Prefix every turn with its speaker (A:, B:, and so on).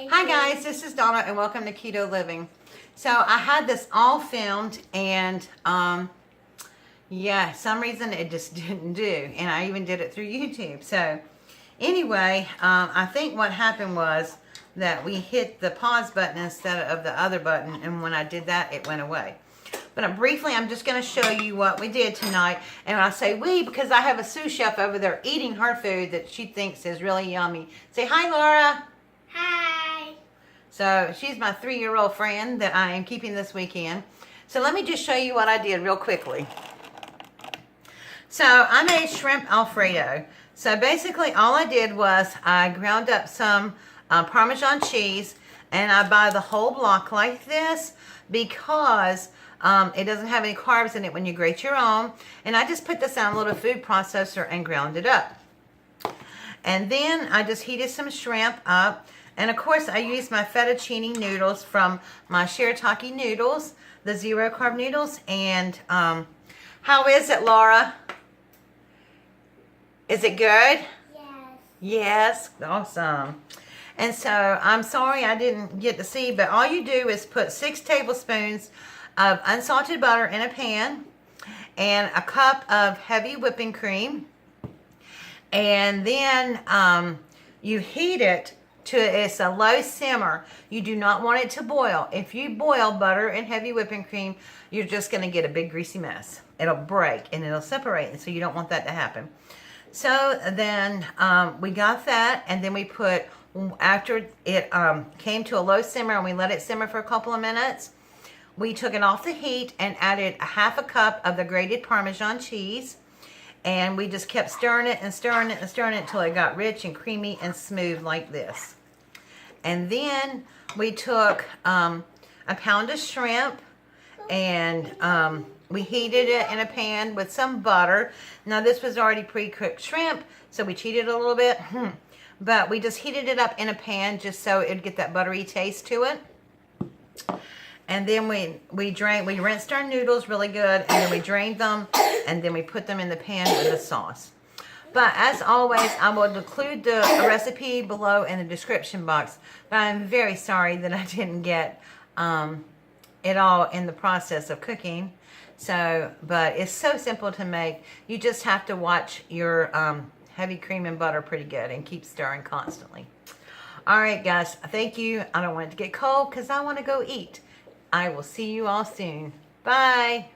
A: Hi guys, this is Donna and welcome to Keto Living. So I had this all filmed and yeah, some reason it just didn't do, and I even did it through YouTube. So anyway, I think what happened was that we hit the pause button instead of the other button, and when I did that it went away. But briefly, I'm just going to show you what we did tonight. And I say we because I have a sous chef over there eating her food that she thinks is really yummy. Say hi, Laura.
B: Hi.
A: So she's my 3-year-old friend that I am keeping this weekend. So let me just show you what I did real quickly. So I made shrimp Alfredo. So basically all I did was I ground up some Parmesan cheese, and I buy the whole block like this because it doesn't have any carbs in it when you grate your own. And I just put this on a little food processor and ground it up. And then I just heated some shrimp up. And of course I used my fettuccine noodles from my shirataki noodles, the 0 carb noodles. And how is it, Laura? Is it good?
B: Yes.
A: Yes, awesome. And so I'm sorry I didn't get to see, but all you do is put 6 tablespoons of unsalted butter in a pan and a cup of heavy whipping cream. And then you heat it to it's a low simmer. You do not want it to boil. If you boil butter and heavy whipping cream, you're just going to get a big greasy mess. It'll break and it'll separate, and so you don't want that to happen. So then we got that, and then we put, after it came to a low simmer and we let it simmer for a couple of minutes, we took it off the heat and added a half a cup of the grated Parmesan cheese. And we just kept stirring it and stirring it and stirring it until it got rich and creamy and smooth like this. And then we took a pound of shrimp, and we heated it in a pan with some butter. Now this was already pre-cooked shrimp, so we cheated a little bit. But we just heated it up in a pan just so it'd get that buttery taste to it. And then we rinsed our noodles really good, and then we drained them, and then we put them in the pan with the sauce. But as always, I will include the recipe below in the description box. But I'm very sorry that I didn't get it all in the process of cooking. So, but it's so simple to make. You just have to watch your heavy cream and butter pretty good and keep stirring constantly. All right, guys, thank you. I don't want it to get cold because I want to go eat. I will see you all soon. Bye.